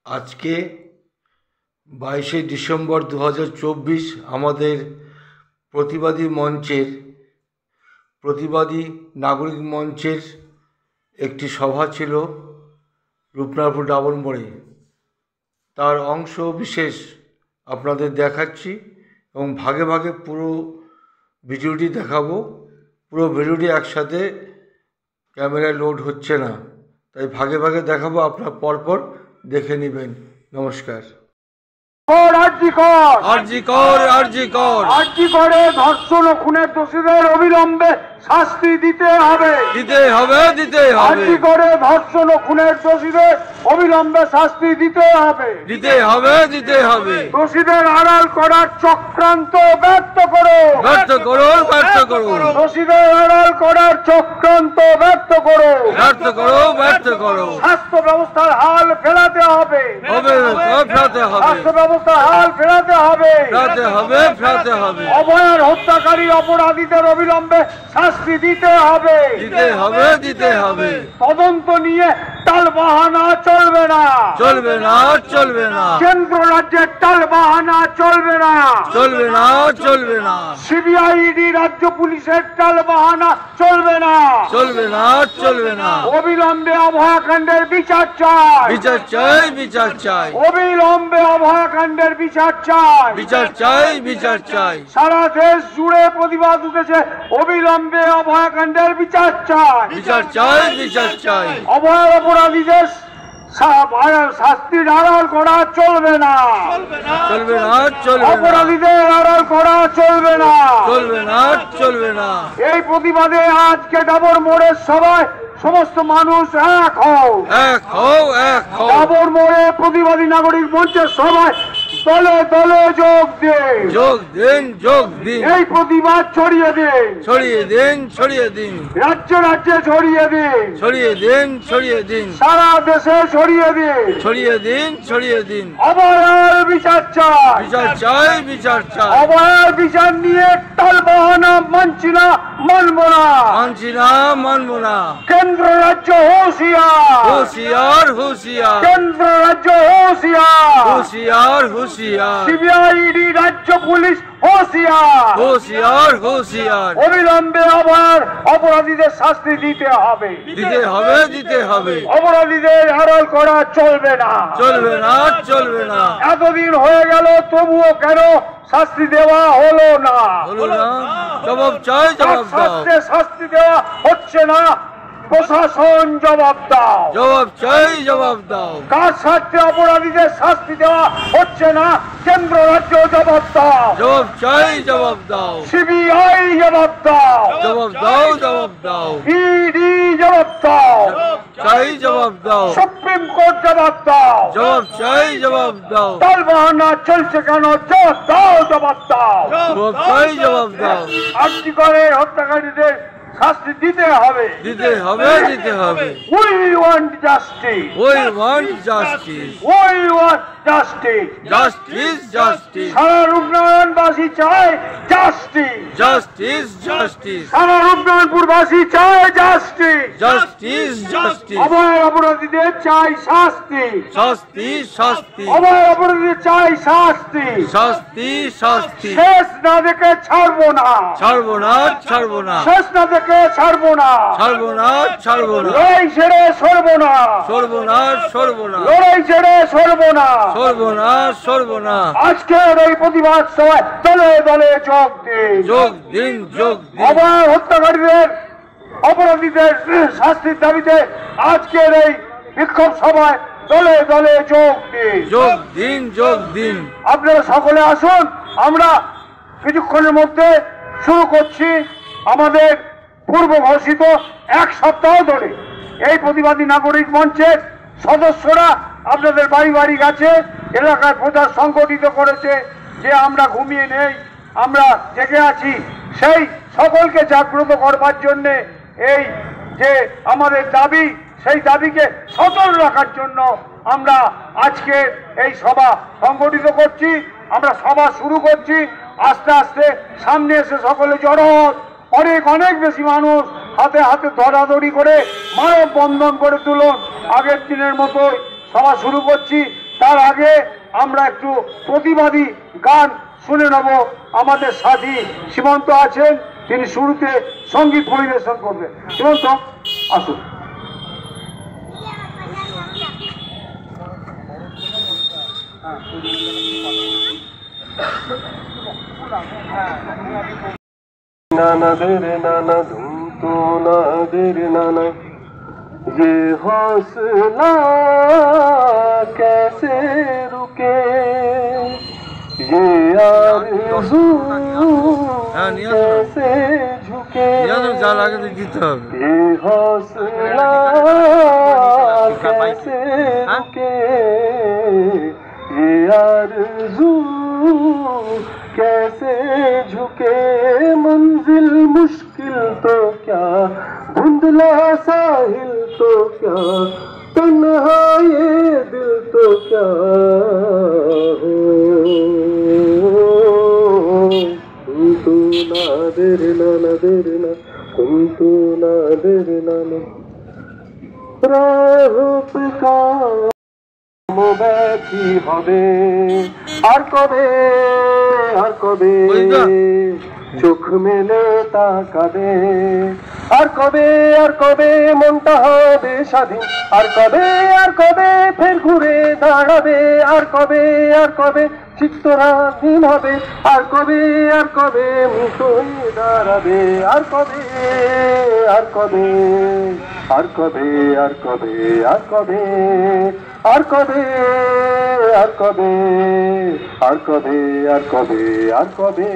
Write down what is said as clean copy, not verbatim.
आज के 22 डिसेम्बर 2024 আমাদের প্রতিবাদী মঞ্চের প্রতিবাদী নাগরিক মঞ্চের একটি সভা ছিল রূপনারায়ণপুর ডাবর মোড়ে। তার অংশ বিশেষ আপনাদের দেখাচ্ছি এবং ভাগে ভাগে পুরো ভিডিওটি দেখাবো। পুরো ভিডিওটি একসাথে ক্যামেরায় লোড হচ্ছে না, তাই ভাগে ভাগে দেখাবো, আপনারা পরপর দেখে নেবেন। নমস্কার। ধর্ষণ ও খুনের দোষীদের অবিলম্বে শাস্তি দিতে হবে। ধর্ষণ ও খুনের দোষীদের অবিলম্বে শাস্তি দিতে হবে। দোষীদের আড়াল করার চক্রান্ত ব্যর্থ করো। দোষীদের আড়াল করার চক্রান্ত ব্যর্থ করো। স্বাস্থ্য ব্যবস্থার হাল ফেরাতে হবে। স্বাস্থ্য ব্যবস্থার হাল ফেরাতে হবে। অভয়ার হত্যাকারী অপরাধীদের অবিলম্বে শাস্তি দিতে হবে। তদন্ত নিয়ে টালবাহানা চলবে না। কেন্দ্র রাজ্যের টালবাহানা চলবে না। সিবিআইডি রাজ্য পুলিশের টালবাহানা চলবে না। অবিলম্বে অভয়াকাণ্ডের বিচার চাই। অবিলম্বে অভয়াকাণ্ডের বিচার চাই। সারা দেশ জুড়ে প্রতিবাদ উঠেছে, অবিলম্বে অভয়াকাণ্ডের বিচার চাই। অভয়ার অপরাধীদের শাস্তির আড়াল করা চলবে না। অপরাধীদের আড়াল করা চলবে না। এই প্রতিবাদে আজকে ডাবর মোড়ের সভায় সমস্ত মানুষ এক হও। ডাবর মোড়ে প্রতিবাদী নাগরিক মঞ্চের সভায় দলে দলে যোগ দিন। এই প্রতিবাদ ছড়িয়ে দিন। রাজ্যে ছড়িয়ে দিন। সারা দেশে ছড়িয়ে দিন। অভয়ার বিচার চাই। অভয়ার বিচার নিয়ে টালবাহানা মানছি না, মানব না। কেন্দ্র রাজ্য হুঁশিয়ার। কেন্দ্র রাজ্য হুঁশিয়ার। সিবিআইডি রাজ্য পুলিশ হুঁশিয়ার। অবিলম্বে আবার অপরাধীদের শাস্তি দিতে হবে। অপরাধীদের আড়াল করা চলবে না। এতদিন হয়ে গেল, তবুও কেন শাস্তি দেওয়া হলো না? শাস্তি দেওয়া হচ্ছে না, প্রশাসন জবাব দাও। কার স্বার্থে অপরাধীদের শাস্তি দেওয়া হচ্ছে না? কেন্দ্র রাজ্য জবাব দাও। সিবিআই জবাব দাও। ইডি জবাব দাও। সুপ্রিম কোর্ট জবাব দাও। টালবাহানা চলছে কেন? জবাব দাও। আর্জি করে হত্যাকারীদের শাস্তি দিতে হবে। We want justice. সারা রূপনারায়ণবাসী চায় জাস্টিস। সারা রূপনারায়ণপুরবাসী চায় জাস্টিস। অভয় অপরাধীদের চাই শাস্তি। অভয় অপরাধীদের চাই শাস্তি। শেষ না দেখে ছাড়বো না। শেষ না দেখে ছাড়বো না। লড়াই ছেড়ে সরবো না। আজকের এই প্রতিবাদ সভায় দলে দলে যোগ দিন। অভয় হত্যাকারীদের অপরাধীদের শাস্তির দাবিতে আজকের এই বিক্ষোভ সভায় দলে দলে যোগ দিন। আপনারা সকলে আসুন। আমরা কিছুক্ষণের মধ্যে শুরু করছি আমাদের পূর্ব ঘোষিত এক সপ্তাহ ধরে এই প্রতিবাদী নাগরিক মঞ্চের সদস্যরা আপনাদের বাড়ি বাড়ি গেছে, এলাকায় প্রচার সংগঠিত করেছে যে আমরা ঘুমিয়ে নেই, আমরা জেগে আছি। সেই সকলকে জাগ্রত করবার জন্যে এই যে আমাদের দাবি, সেই দাবিকে সচল রাখার জন্য আমরা আজকে এই সভা সংগঠিত করছি। আমরা সভা শুরু করছি। আস্তে আস্তে সামনে এসে সকলে জড়ো। অনেক বেশি মানুষ হাতে হাতে ধরাধরি করে মানববন্ধন করে তুলুন। আগের দিনের মতোই সভা শুরু করছি। তার আগে আমরা একটু প্রতিবাদী গান শুনে নেব। আমাদের সাথী সীমন্ত আছেন, তিনি শুরুতে সঙ্গীত পরিবেশন করবেন। সীমন্ত আসুন। नाना देरे नाना धूम तो ना देरे नाना, ये हौसला कैसे रुके, ये आरज़ू कैसे झुके, ये हौसला कैसे रुके, ये आरज़ू कैसे झुके। मंजिल मुश्किल तो क्या, धुंधला साहिल तो क्या, तन्हा ये दिल तो क्या हो। कुंतु नादिरना नादिरना, कुंतु नादिरना राह पे का बैठी হবে আর কবে, আর কবে চোখ মেলে তাকাবে, আর কবে, আর কবে মনটা হবে স্বাধীন, আর কবে, আর কবে ফের ঘুরে দাঁড়াবে, আর কবে, আর কবে চিত্তরাধীন হবে, আর কবে, আর কবে মুক্ত হয়ে দাঁড়াবে, আর কবে, আর কবে, আর কবে, আর কবে, আর কবে, আর কবে, আর কবে, আর কবে, আর কবে, আর কবে।